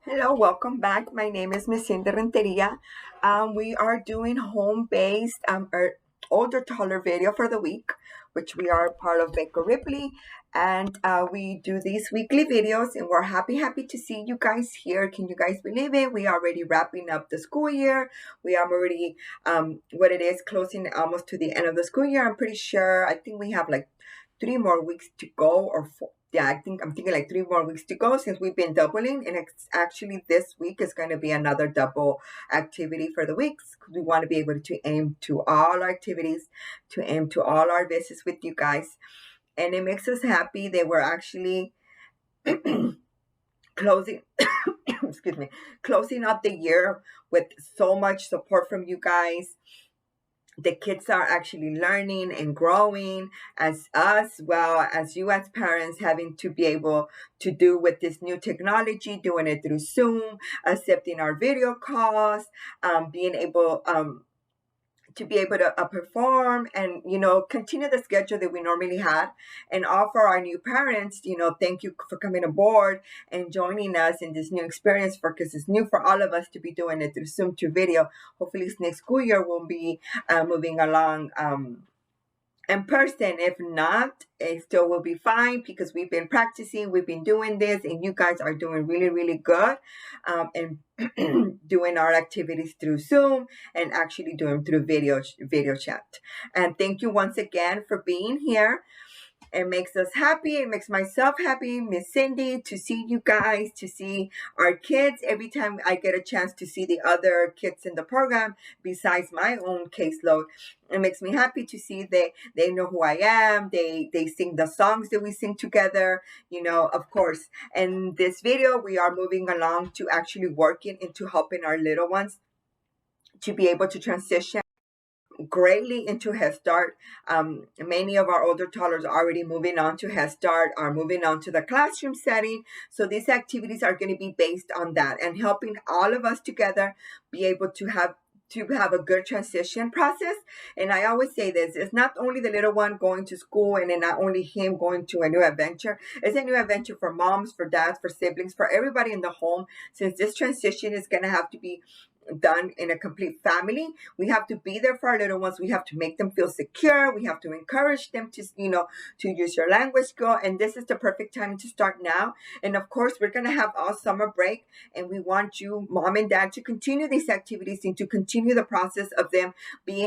Hello, welcome back. My name is Miss Cindy Renteria. We are doing home-based older taller video for the week, which we are part of Baker Ripley, and we do these weekly videos, and we're happy to see you guys here. Can you guys believe it? We are already wrapping up the school year. We are already what it is closing almost to the end of the school year. I'm pretty sure. I think we have like 3 more weeks to go, or four. Yeah, I'm thinking like 3 more weeks to go since we've been doubling, and it's actually this week is going to be another double activity for the weeks. We want to be able to aim to all our activities, to aim to all our visits with you guys, and it makes us happy that we're actually closing excuse me, closing out the year with so much support from you guys. The kids are actually learning and growing as us, well as you as parents, having to be able to do with this new technology, doing it through Zoom, accepting our video calls, being able to be able to perform and continue the schedule that we normally had, and offer our new parents, thank you for coming aboard and joining us in this new experience, because it's new for all of us to be doing it through Zoom, to video. Hopefully this next school year we'll be moving along in person. If not, it still will be fine, because we've been practicing, we've been doing this, and you guys are doing really good, and doing our activities through Zoom and actually doing through video chat. And thank you once again for being here. It makes us happy. It makes myself happy, Miss Cindy, to see you guys, to see our kids. Every time I get a chance to see the other kids in the program, besides my own caseload, it makes me happy to see they know who I am. They sing the songs that we sing together, of course. And this video, we are moving along to actually working into helping our little ones to be able to transition greatly into Head Start. Many of our older toddlers are already moving on to Head Start, are moving on to the classroom setting. So these activities are going to be based on that, and helping all of us together be able to have a good transition process. And I always say this, it's not only the little one going to school, and then not only him going to a new adventure. It's a new adventure for moms, for dads, for siblings, for everybody in the home, since this transition is going to have to be done in a complete family. We have to be there for our little ones. We have to make them feel secure. We have to encourage them to to use your language skill. And this is the perfect time to start now. And of course, we're going to have all summer break, and we want you, mom and dad, to continue these activities and to continue the process of them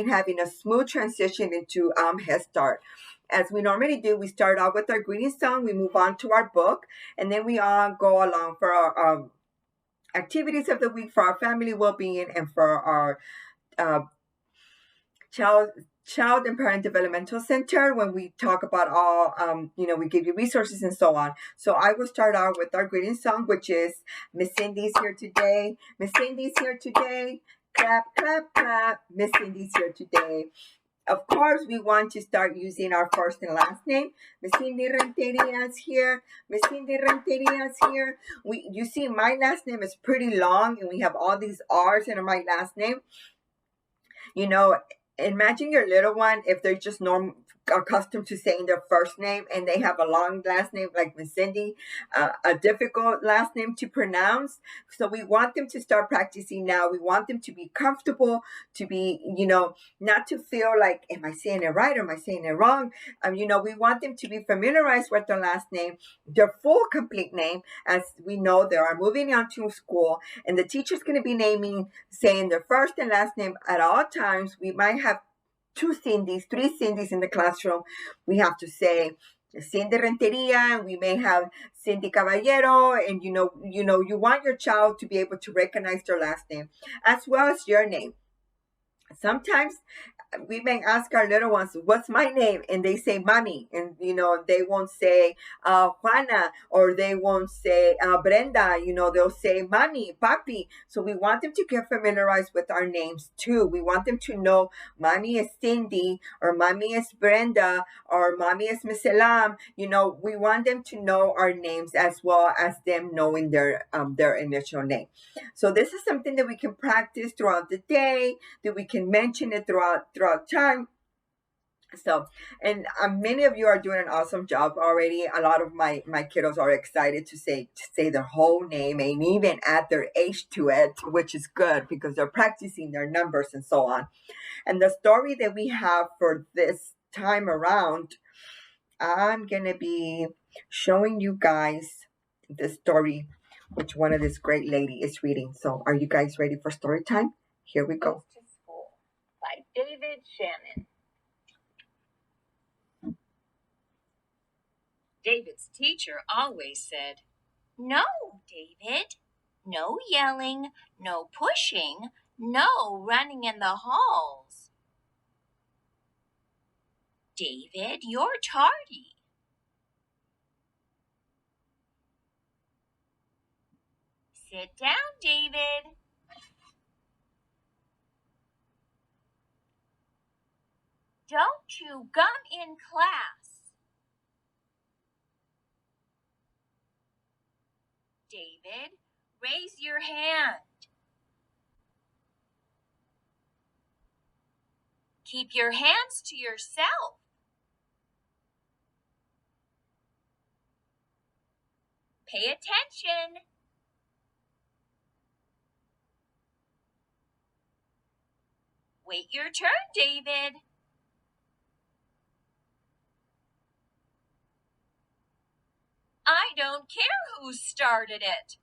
having a smooth transition into Head Start. As we normally do, we start out with our greeting song, we move on to our book, and then we all go along for our activities of the week, for our family well-being, and for our uh, child and parent developmental center, when we talk about all we give you resources and so on. So I will start out with our greeting song, which is Miss Cindy's here today, Miss Cindy's here today, clap clap clap, Miss Cindy's here today. Of course, we want to start using our first and last name. Miss Cindy Renteria is here. Miss Cindy Renteria is here. You see, my last name is pretty long, and we have all these R's in my last name. Imagine your little one, if they're just accustomed to saying their first name, and they have a long last name like Miss Cindy, a difficult last name to pronounce. So we want them to start practicing now. We want them to be comfortable, to be, not to feel like, am I saying it right or am I saying it wrong? We want them to be familiarized with their last name, their full complete name. As we know, they are moving on to school, and the teacher's going to be saying their first and last name at all times. We might have 2 Cindy's, 3 Cindy's in the classroom. We have to say Cindy Renteria, and we may have Cindy Caballero, and you want your child to be able to recognize their last name as well as your name. Sometimes we may ask our little ones, what's my name? And they say mommy, and they won't say Juana, or they won't say Brenda. They'll say mommy, papi. So we want them to get familiarized with our names too. We want them to know mommy is Cindy, or mommy is Brenda, or mommy is Miss Elam. We want them to know our names as well as them knowing their initial name. So this is something that we can practice throughout the day, that we can mention it throughout time. So, and many of you are doing an awesome job already. A lot of my kiddos are excited to say their whole name and even add their age to it, which is good because they're practicing their numbers and so on. And the story that we have for this time around, I'm gonna be showing you guys the story which one of this great lady is reading. So, are you guys ready for story time? Here we go. To School by David Shannon. David's teacher always said, "No, David, no yelling, no pushing, no running in the halls. David, you're tardy." "Sit down, David." "Don't chew gum in class." "David, raise your hand." "Keep your hands to yourself." "Pay attention." "Wait your turn, David." "I don't care who started it."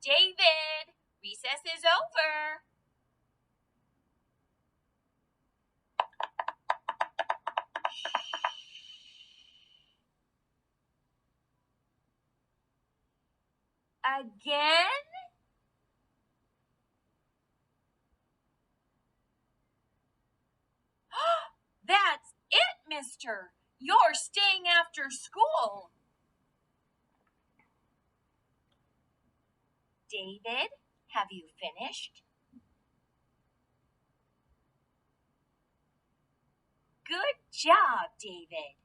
"David, recess is over." "Again?" "That's it, mister. You're staying after school." "David, have you finished?" "Good job, David."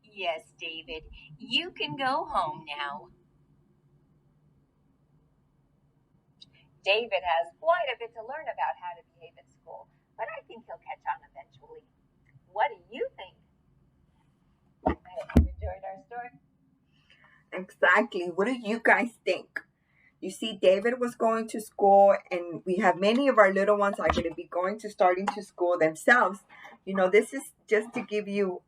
"Yes, David, you can go home now." David has quite a bit to learn about how to behave at school, but I think he'll catch on eventually. What do you think? I hope you enjoyed our story. Exactly. What do you guys think? You see, David was going to school, and we have many of our little ones are going to be going to starting to school themselves. This is just to give you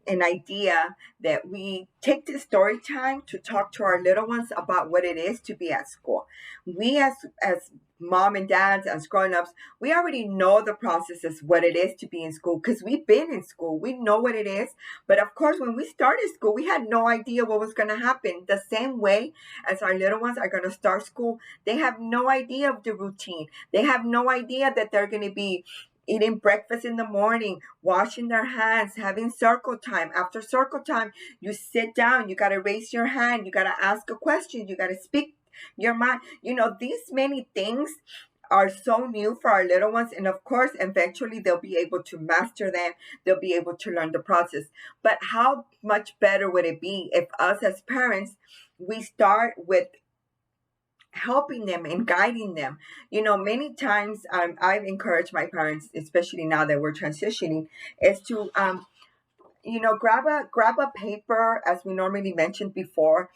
an idea that we take this story time to talk to our little ones about what it is to be at school. We as mom and dads, as grown-ups, we already know the processes, what it is to be in school, because we've been in school. We know what it is. But of course, when we started school, we had no idea what was going to happen. The same way as our little ones are going to start school, they have no idea of the routine. They have no idea that they're going to be eating breakfast in the morning, washing their hands, having circle time. After circle time, you sit down, you got to raise your hand, you got to ask a question, you got to speak your mind. These many things are so new for our little ones, and of course eventually they'll be able to master them, they'll be able to learn the process. But how much better would it be if us as parents, we start with helping them and guiding them. Many times I've encouraged my parents, especially now that we're transitioning, is to grab a paper, as we normally mentioned before,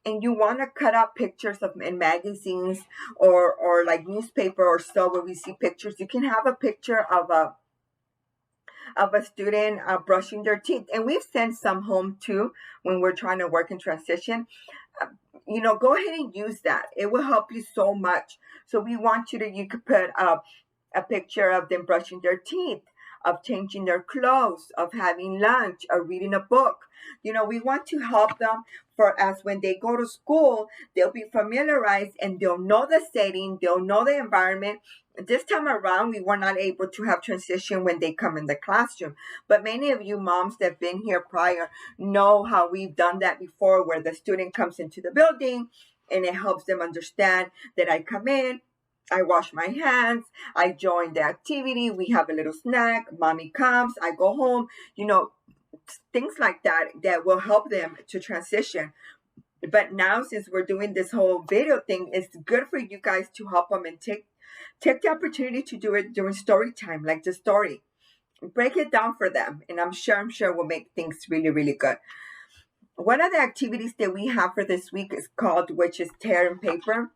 and you want to cut out pictures of in magazines or like newspaper or so, where we see pictures. You can have a picture of a student brushing their teeth, and we've sent some home too when we're trying to work in transition. Go ahead and use that. It will help you so much. So we want you could put a picture of them brushing their teeth, of changing their clothes, of having lunch, or reading a book. We want to help them for as when they go to school, they'll be familiarized and they'll know the setting, they'll know the environment. This time around, we were not able to have transition when they come in the classroom. But many of you moms that have been here prior know how we've done that before, where the student comes into the building and it helps them understand that I come in, I wash my hands, I join the activity, we have a little snack, mommy comes, I go home, things like that will help them to transition. But now, since we're doing this whole video thing, it's good for you guys to help them and take the opportunity to do it during story time, like the story. Break it down for them, and I'm sure will make things really, really good. One of the activities that we have for this week is called, which is tear and paper.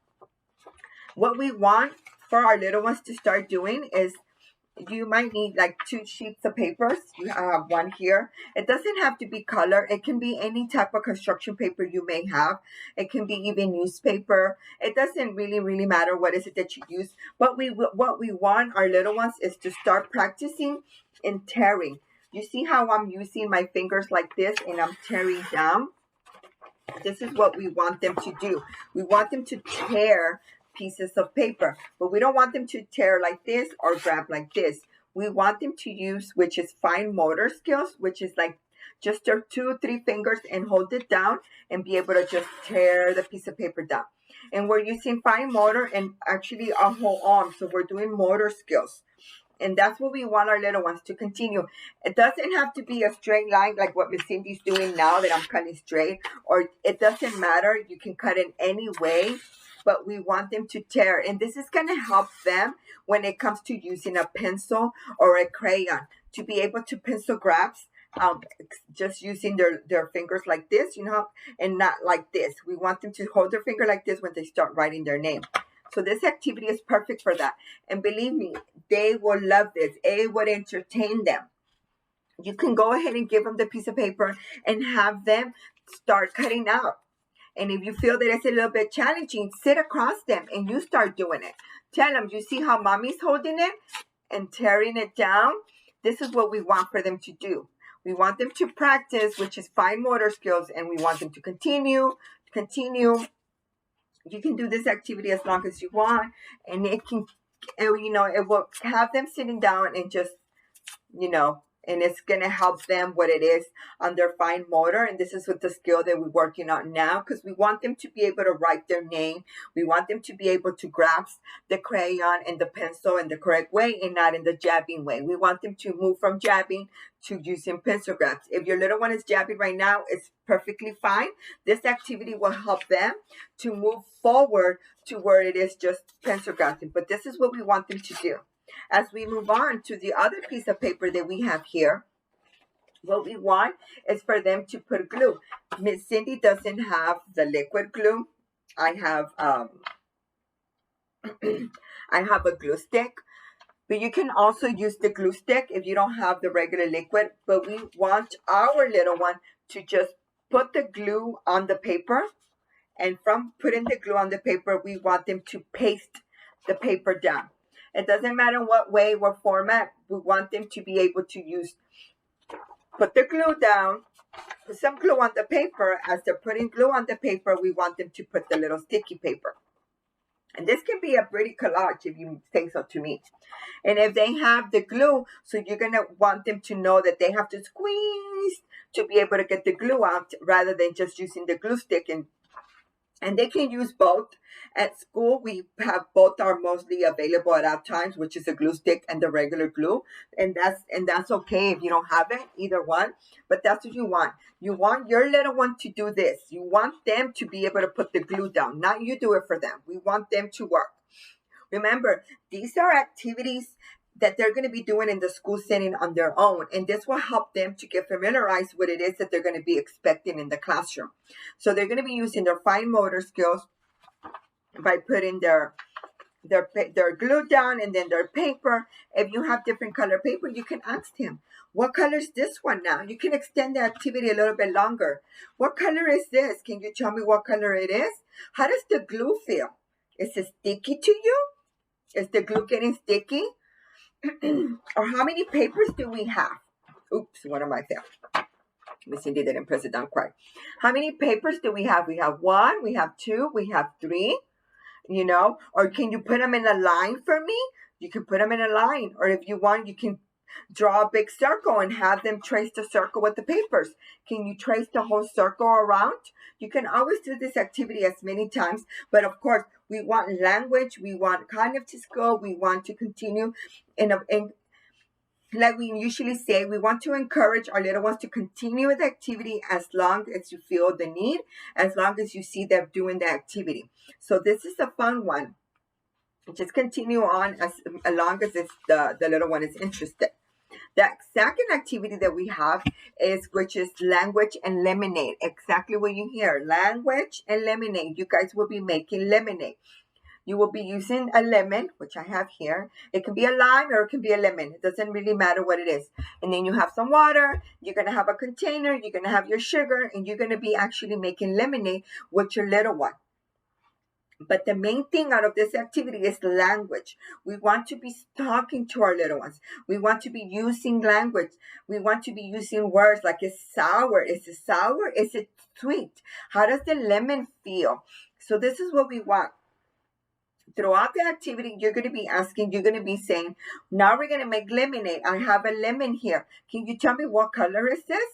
What we want for our little ones to start doing is, you might need like 2 sheets of papers. You have one here. It doesn't have to be color. It can be any type of construction paper you may have. It can be even newspaper. It doesn't really matter what is it that you use. But what we want our little ones is to start practicing in tearing. You see how I'm using my fingers like this and I'm tearing down? This is what we want them to do. We want them to tear pieces of paper, but we don't want them to tear like this or grab like this. We want them to use, which is fine motor skills, which is like just their 2 or 3 fingers and hold it down and be able to just tear the piece of paper down. And we're using fine motor and actually our whole arm. So we're doing motor skills. And that's what we want our little ones to continue. It doesn't have to be a straight line like what Miss Cindy's doing now that I'm cutting straight, or it doesn't matter. You can cut in any way, but we want them to tear. And this is going to help them when it comes to using a pencil or a crayon to be able to pencil grabs. Just using their fingers like this, and not like this. We want them to hold their finger like this when they start writing their name. So this activity is perfect for that. And believe me, they will love this. It would entertain them. You can go ahead and give them the piece of paper and have them start cutting out. And if you feel that it's a little bit challenging, sit across them and you start doing it. Tell them, you see how mommy's holding it and tearing it down? This is what we want for them to do. We want them to practice, which is fine motor skills, and we want them to continue. You can do this activity as long as you want, and it will have them sitting down and just, and it's going to help them what it is on their fine motor. And this is what the skill that we're working on now, because we want them to be able to write their name. We want them to be able to grasp the crayon and the pencil in the correct way and not in the jabbing way. We want them to move from jabbing to using pencil grabs. If your little one is jabbing right now, it's perfectly fine. This activity will help them to move forward to where it is just pencil grabbing. But this is what we want them to do. As we move on to the other piece of paper that we have here, what we want is for them to put glue. Miss Cindy doesn't have the liquid glue. I have I have a glue stick, but you can also use the glue stick if you don't have the regular liquid. But we want our little one to just put the glue on the paper, and from putting the glue on the paper, we want them to paste the paper down. It doesn't matter what way or format. We want them to be able to put the glue down, put some glue on the paper. As they're putting glue on the paper, we want them to put the little sticky paper. And this can be a pretty collage if you say so to me. And if they have the glue, so you're going to want them to know that they have to squeeze to be able to get the glue out rather than just using the glue stick. And they can use both. At school, we have both are mostly available at our times, which is a glue stick and the regular glue. And that's okay if you don't have it, either one. But that's what you want. You want your little one to do this. You want them to be able to put the glue down, not you do it for them. We want them to work. Remember, these are activities that they're going to be doing in the school setting on their own. And this will help them to get familiarized with what it is that they're going to be expecting in the classroom. So they're going to be using their fine motor skills by putting their glue down and then their paper. If you have different color paper, you can ask him, what color is this one now? You can extend the activity a little bit longer. What color is this? Can you tell me what color it is? How does the glue feel? Is it sticky to you? Is the glue getting sticky? Or how many papers do we have? Oops, what am I there? Miss Cindy didn't press it down quite. How many papers do we have? We have 1, we have 2, we have 3, or can you put them in a line for me? You can put them in a line, or if you want, you can draw a big circle and have them trace the circle with the papers. Can you trace the whole circle around? You can always do this activity as many times, but of course, we want language, we want cognitive skill, we want to continue in like we usually say, we want to encourage our little ones to continue with the activity as long as you feel the need, as long as you see them doing the activity. So this is a fun one. Just continue on as long as the little one is interested. The second activity that we have is, which is language and lemonade. Exactly what you hear, language and lemonade. You guys will be making lemonade. You will be using a lemon, which I have here. It can be a lime or it can be a lemon. It doesn't really matter what it is. And then you have some water. You're going to have a container. You're going to have your sugar. And you're going to be actually making lemonade with your little one. But the main thing out of this activity is language. We want to be talking to our little ones. We want to be using language. We want to be using words like it's sour. Is it sour? Is it sweet? How does the lemon feel? So this is what we want. Throughout the activity, you're going to be asking, you're going to be saying, now we're going to make lemonade. I have a lemon here. Can you tell me what color is this?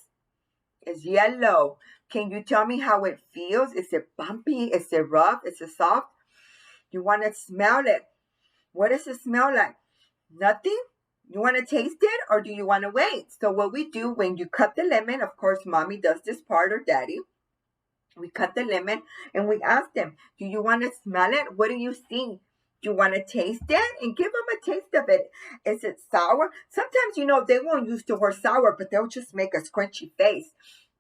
It's yellow. Can you tell me how it feels? Is it bumpy? Is it rough? Is it soft? You want to smell it. What does it smell like? Nothing? You want to taste it or do you want to wait? So what we do when you cut the lemon, of course, mommy does this part or daddy. We cut the lemon and we ask them, do you want to smell it? What do you see? Do you want to taste it? And give them a taste of it. Is it sour? Sometimes, they won't use the word sour, but they'll just make a scrunchy face.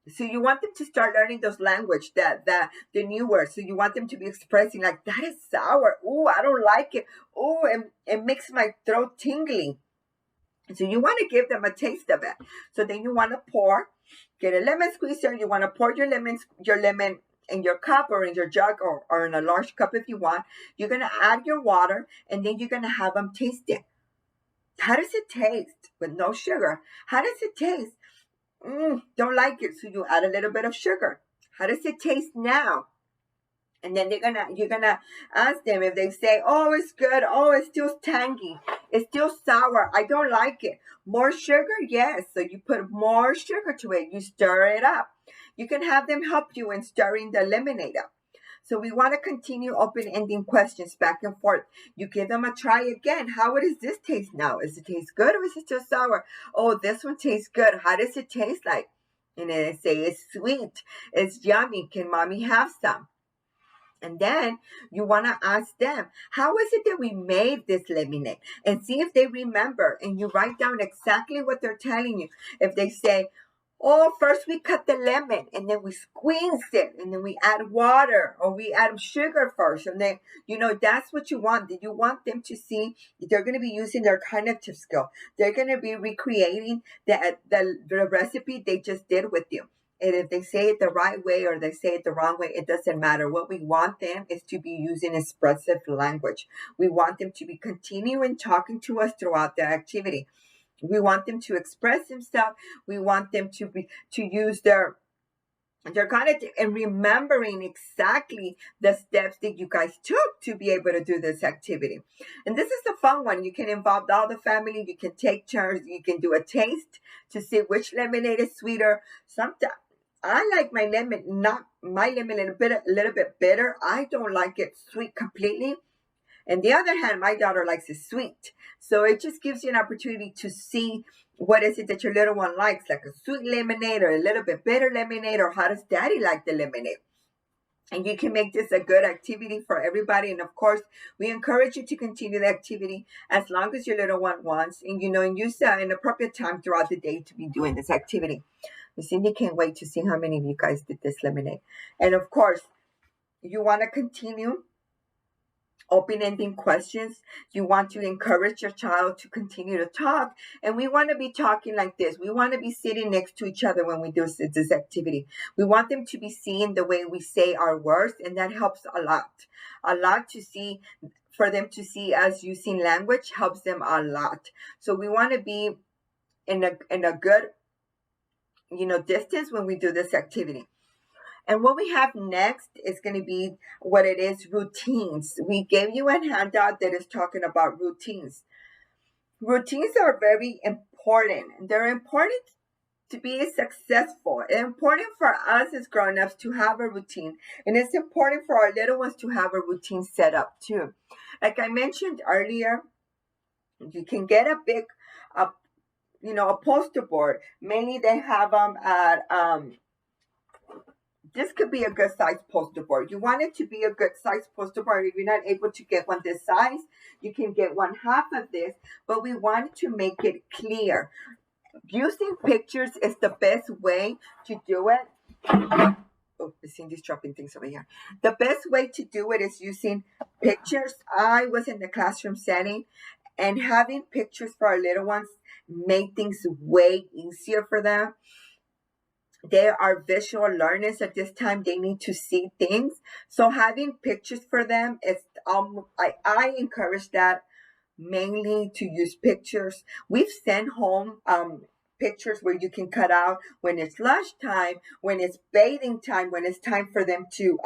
So you want them to start learning those language, the new words. So you want them to be expressing like, that is sour. Oh, I don't like it. Oh, it makes my throat tingling. So you want to give them a taste of it. So then you want to get a lemon squeezer. You want to pour your lemon in your cup or in your jug or in a large cup if you want. You're going to add your water and then you're going to have them taste it. How does it taste with no sugar? How does it taste? Don't like it. So you add a little bit of sugar. How does it taste now? And then you're gonna ask them if they say, oh, it's good. Oh, it's still tangy. It's still sour. I don't like it. More sugar? Yes. So you put more sugar to it. You stir it up. You can have them help you in stirring the lemonade up. So we want to continue open-ending questions back and forth. You give them a try again. How does this taste now? Does it taste good or is it still sour? Oh, this one tastes good. How does it taste like? And then they say it's sweet. It's yummy. Can mommy have some? And then you want to ask them, how is it that we made this lemonade? And see if they remember. And you write down exactly what they're telling you. If they say, oh, first we cut the lemon and then we squeezed it and then we add water or we add sugar first. And then, that's what you want. You want them to see they're going to be using their cognitive skill. They're going to be recreating the recipe they just did with you. And if they say it the right way or they say it the wrong way, it doesn't matter. What we want them is to be using expressive language. We want them to be continuing talking to us throughout the activity. We want them to express themselves. We want them to use their cognitive and remembering exactly the steps that you guys took to be able to do this activity. And this is the fun one. You can involve all the family. You can take turns. You can do a taste to see which lemonade is sweeter. Sometimes I like my lemon, not my lemon a little bit bitter. I don't like it sweet completely. On the other hand, my daughter likes it sweet. So it just gives you an opportunity to see what is it that your little one likes, like a sweet lemonade or a little bit bitter lemonade, or how does daddy like the lemonade? And you can make this a good activity for everybody. And of course, we encourage you to continue the activity as long as your little one wants. And, and use an appropriate time throughout the day to be doing this activity. Cindy can't wait to see how many of you guys did this lemonade. And of course, you want to continue open-ending questions. You want to encourage your child to continue to talk. And we want to be talking like this. We want to be sitting next to each other when we do this activity. We want them to be seeing the way we say our words, and that helps a lot. A lot to see, for them to see us using language helps them a lot. So we want to be in a good, distance when we do this activity. And what we have next is going to be what it is, routines. We gave you a handout that is talking about routines. Routines are very important. They're important to be successful. It's important for us as grown-ups to have a routine. And it's important for our little ones to have a routine set up too. Like I mentioned earlier, you can get a a poster board. Mainly they have them at this could be a good size poster board. You want it to be a good size poster board. If you're not able to get one this size, you can get one half of this, but we want to make it clear. Using pictures is the best way to do it. Oh, Cindy's dropping things over here. The best way to do it is using pictures. I was in the classroom setting, and having pictures for our little ones made things way easier for them. They are visual learners at this time. They need to see things. So having pictures for them is I encourage that mainly to use pictures. We've sent home pictures where you can cut out when it's lunchtime, when it's bathing time, when it's time for them to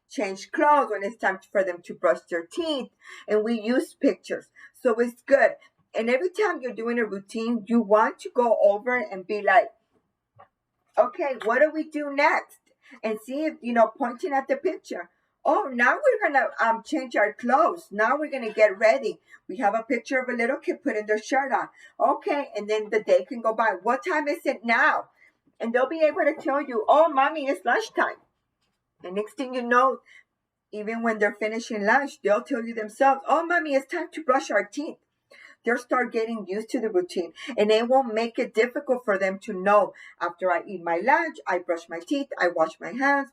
change clothes, when it's time for them to brush their teeth, and we use pictures. So it's good. And every time you're doing a routine, you want to go over and be like, okay, what do we do next? And see if, pointing at the picture. Oh, now we're going to change our clothes. Now we're going to get ready. We have a picture of a little kid putting their shirt on. Okay, and then the day can go by. What time is it now? And they'll be able to tell you, oh, mommy, it's lunchtime. And next thing you know, even when they're finishing lunch, they'll tell you themselves, oh, mommy, it's time to brush our teeth. They'll start getting used to the routine, and it won't make it difficult for them to know, after I eat my lunch, I brush my teeth, I wash my hands.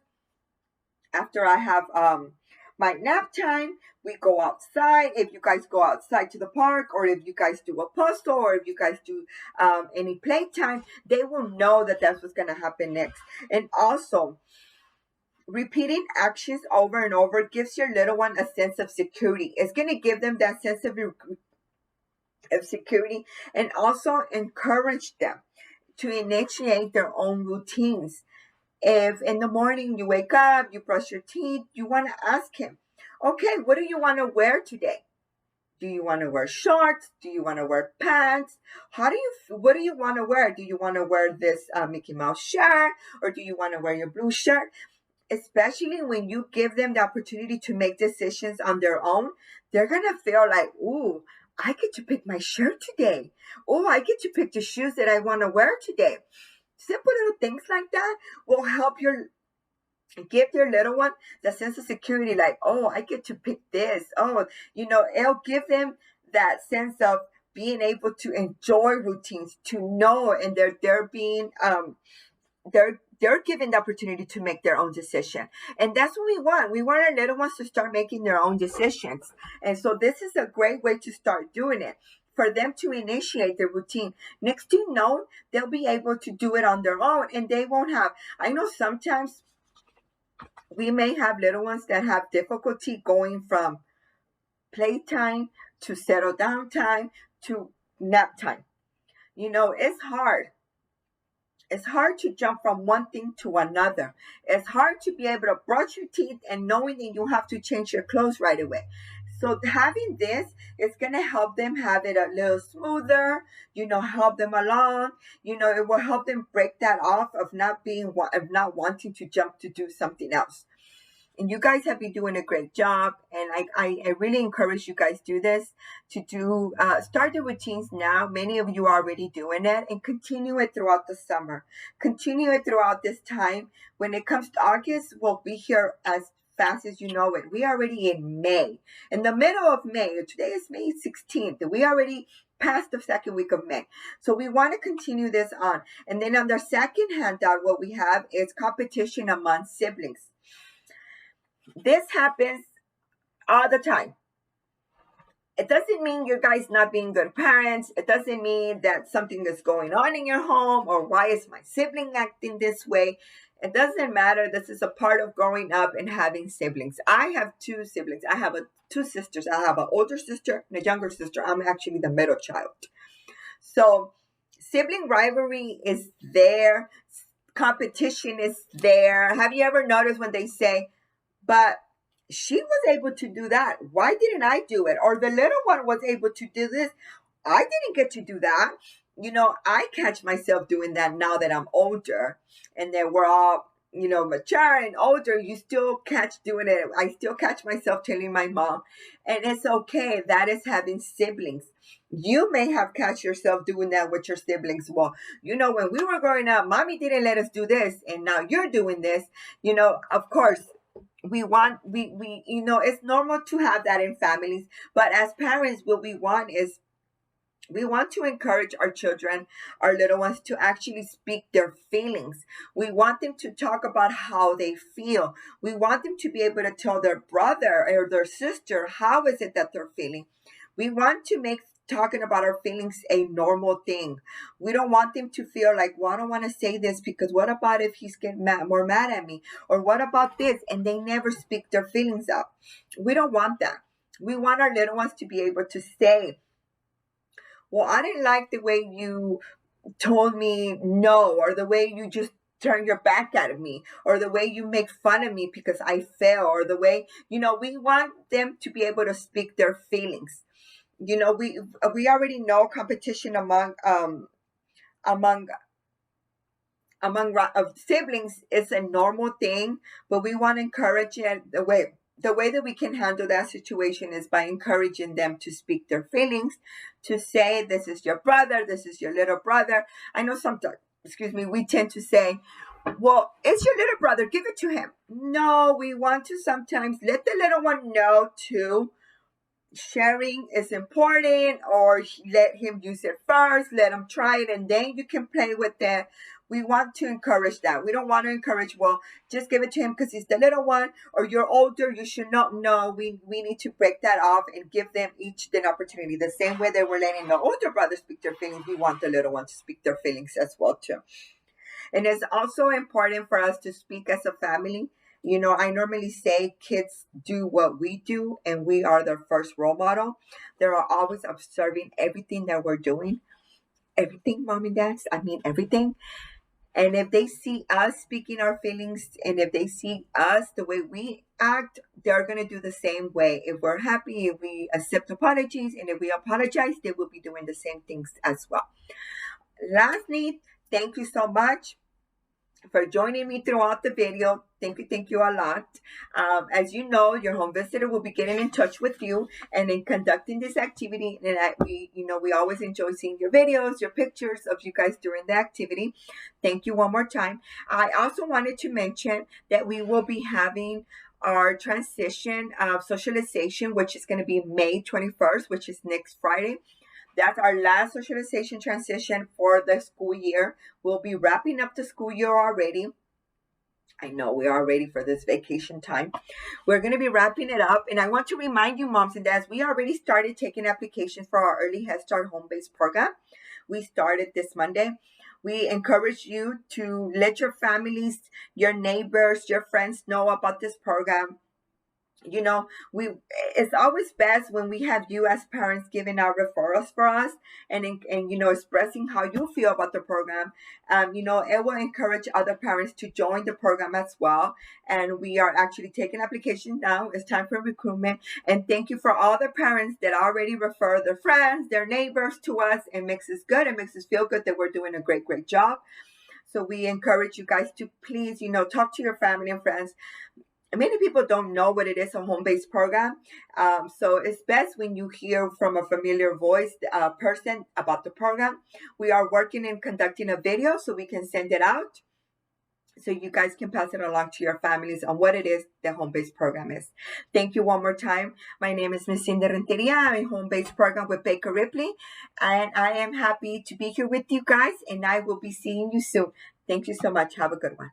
After I have my nap time, we go outside. If you guys go outside to the park, or if you guys do a puzzle, or if you guys do any playtime, they will know that that's what's going to happen next. And also, repeating actions over and over gives your little one a sense of security. It's going to give them that sense of security, and also encourage them to initiate their own routines. If in the morning you wake up, you brush your teeth, you want to ask him, okay, what do you want to wear today? Do you want to wear shorts? Do you want to wear pants? What do you want to wear? Do you want to wear this Mickey Mouse shirt, or do you want to wear your blue shirt? Especially when you give them the opportunity to make decisions on their own, they're going to feel like, ooh, I get to pick my shirt today. Oh, I get to pick the shoes that I want to wear today. Simple little things like that will help give your little one the sense of security, like, oh, I get to pick this. Oh, it'll give them that sense of being able to enjoy routines, to know, and they're being they're given the opportunity to make their own decision. And that's what we want. We want our little ones to start making their own decisions. And so this is a great way to start doing it, for them to initiate the routine. Next thing you know, they'll be able to do it on their own, and they won't have, I know sometimes we may have little ones that have difficulty going from playtime to settle down time to nap time. It's hard. It's hard to jump from one thing to another. It's hard to be able to brush your teeth and knowing that you have to change your clothes right away. So having this is going to help them have it a little smoother, help them along. It will help them break that off of not wanting to jump to do something else. And you guys have been doing a great job, and I really encourage you guys do this, to do start the routines now. Many of you are already doing it, and continue it throughout the summer. Continue it throughout this time. When it comes to August, we'll be here as fast as you know it. We are already in May, in the middle of May. Today is May 16th. We already past the second week of May. So we want to continue this on. And then on the second handout, what we have is competition among siblings. This happens all the time. It doesn't mean you guys not being good parents. It doesn't mean that something is going on in your home, or why is my sibling acting this way. It doesn't matter. This is a part of growing up and having siblings. I have two siblings. I have two sisters. I have an older sister and a younger sister. I'm actually the middle child. So sibling rivalry is there. Competition is there. Have you ever noticed when they say, but she was able to do that, why didn't I do it? Or the little one was able to do this, I didn't get to do that. I catch myself doing that now that I'm older, and then we're all mature and older, you still catch doing it. I still catch myself telling my mom, and it's okay. That is having siblings. You may have catch yourself doing that with your siblings. Well, when we were growing up, mommy didn't let us do this, and now you're doing this. Of course, we want we it's normal to have that in families, but as parents, what we want is we want to encourage our children, our little ones, to actually speak their feelings. We want them to talk about how they feel. We want them to be able to tell their brother or their sister how is it that they're feeling. We want to make talking about our feelings a normal thing. We don't want them to feel like, well, I don't want to say this because what about if he's getting more mad at me? Or what about this? And they never speak their feelings out. We don't want that. We want our little ones to be able to say, well, I didn't like the way you told me no, or the way you just turn your back at me, or the way you make fun of me because I fail, or the way, we want them to be able to speak their feelings. We already know competition among of siblings is a normal thing, but we want to encourage it. The way that we can handle that situation is by encouraging them to speak their feelings, to say, this is your brother, this is your little brother. I know sometimes, we tend to say, well, it's your little brother, give it to him. No, we want to sometimes let the little one know too, sharing is important, or let him use it first, let him try it, and then you can play with that. We want to encourage that. We don't want to encourage, well, just give it to him because he's the little one, or you're older, you should not know. We need to break that off and give them each the opportunity. The same way that we're letting the older brother speak their feelings, we want the little one to speak their feelings as well too. And it's also important for us to speak as a family. I normally say kids do what we do, and we are their first role model. They are always observing everything that we're doing. Everything, mom and dad, I mean, everything. And if they see us speaking our feelings, and if they see us the way we act, they're going to do the same way. If we're happy, if we accept apologies, and if we apologize, they will be doing the same things as well. Lastly, thank you so much for joining me throughout the video. Thank you a lot. As you know, your home visitor will be getting in touch with you and in conducting this activity. And we always enjoy seeing your videos, your pictures of you guys during the activity. Thank you one more time. I also wanted to mention that we will be having our transition of socialization, which is going to be May 21st, which is next Friday. That's our last socialization transition for the school year. We'll be wrapping up the school year already. I know we are ready for this vacation time. We're going to be wrapping it up. And I want to remind you, moms and dads, we already started taking applications for our Early Head Start home-based program. We started this Monday. We encourage you to let your families, your neighbors, your friends know about this program. It's always best when we have you as parents giving out referrals for us, and expressing how you feel about the program. It will encourage other parents to join the program as well. And we are actually taking applications now. It's time for recruitment. And thank you for all the parents that already refer their friends, their neighbors to us. It makes us good. It makes us feel good that we're doing a great job. So we encourage you guys to please, talk to your family and friends. Many people don't know what it is, a home-based program. So it's best when you hear from a familiar voice person about the program. We are working and conducting a video so we can send it out, so you guys can pass it along to your families on what it is the home-based program is. Thank you one more time. My name is Miss Cindy Renteria. I'm a home-based program with Baker Ripley, and I am happy to be here with you guys, and I will be seeing you soon. Thank you so much. Have a good one.